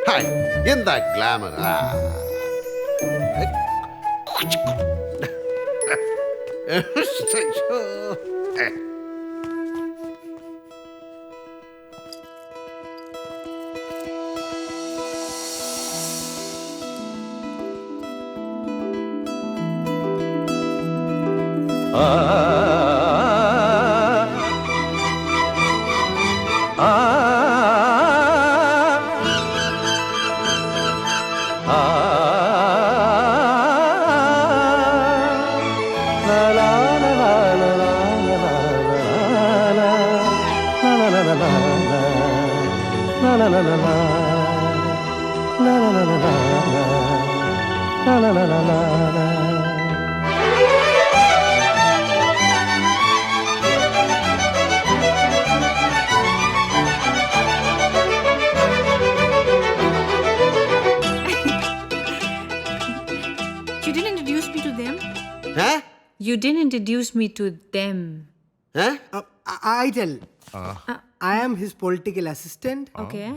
Hi എന്താ glamour You didn't introduce me to them. Huh? You didn't introduce me to them. Huh? I tell. I am his political assistant. Okay.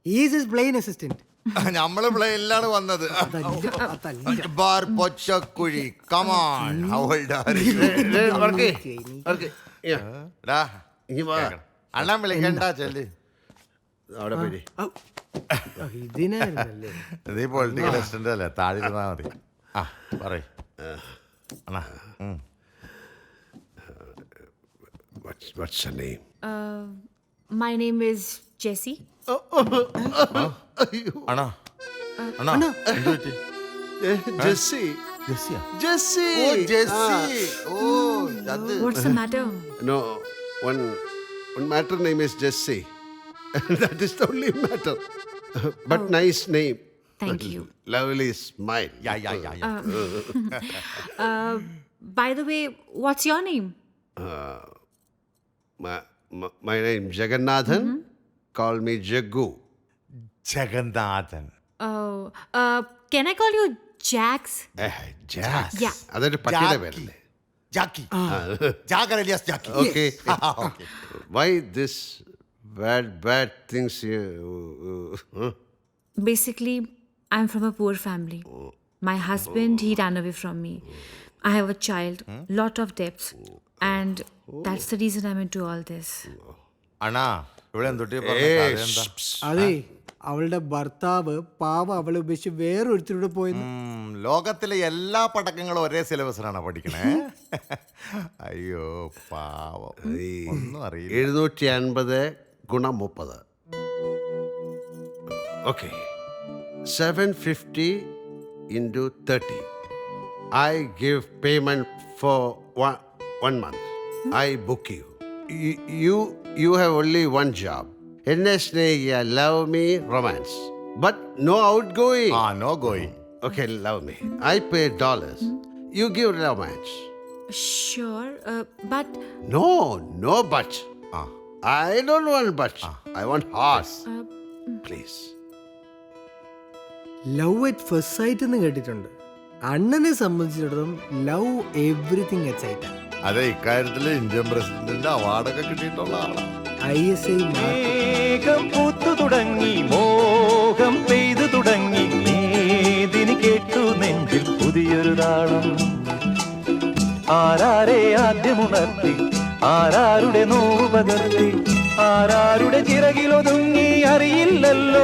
He is his plain assistant. നമ്മള് പ്ലെയിനിലാണ് വന്നത്. Bar പൊച്ചക്കുഴി. Come on. How old are you? ഡാ, അണ്ണൻ വിളിക്കണ്ട ചെല്ല്. അവിടെ പോയി ഇതിനായിരുന്നല്ലേ. നീ political assistant അല്ലേ, താഴെ ഇരുന്നാ മതി. ആ പറയ് അണ്ണാ. What's your name? My name is Jessie. അണ്ണാ അണ്ണാ എന്ത് പറ്റി? Jessie. ജെസ്സിയാ? Jessie. ഓ ജെസ്സി. ഓ അത്. What's the matter? No, one matter name is Jessie. That is the only matter. But nice name. Thank you. Lovely smile. Yeah. By the way, what's your name? My name Jagannathan. Call me Jaggu. Jagannathan. Oh, can I call you Jax? Jack. Yeah. അതൊരു പട്ടിയുടെ പേരല്ലേ? Jackie. Jagger alias Jackie. Okay. Okay. Why this bad things here? Basically, I'm from a poor family. My husband, he ran away from me. I have a child, lot of debts, and that's the reason I'm into all this. അണ്ണാ ഇവിടെ എന്തൊട്ടി അതെ, അവളുടെ ഭർത്താവ് പാവ അവളെ ഉപേക്ഷിച്ച് വേറൊരുത്തരുടെ പോയെന്ന്. ലോകത്തിലെ എല്ലാ പടക്കങ്ങളും ഒരേ സിലബസിലാണ് പഠിക്കണേ. അയ്യോ പാവം, ഒന്നും അറിയില്ല. 750 ഗുണം 30. Okay. 750 into 30. I give payment for one month. I book you. You have only one job. Love me, romance. But no outgoing. No going. Okay, love me. I pay dollars. You give romance. Sure, but No but. I don't want but. I want horse. Please. Love at first sight എന്ന് കേട്ടിട്ടുണ്ട്. അണ്ണനെ സംബന്ധിച്ചിടത്തോളം love everything at sight. അതെ, ഇക്കാര്യത്തില് Indian പ്രസിഡന്റിന്റെ അവാർഡൊക്കെ കിട്ടിയിട്ടുള്ള ആളാണ്. ISI മേഘം പൂത്തു തുടങ്ങി, മോഹം പെയ്തു തുടങ്ങി, മേദിനി കേട്ടു നെഞ്ചിൽ പുതിയൊരു താളം. ആരാരെ ആദ്യമുണർത്തി, ആരാരുടെ നോവ് പകർത്തി, ആരാരുടെ ചിറകിലൊതുങ്ങി അറിയില്ലല്ലോ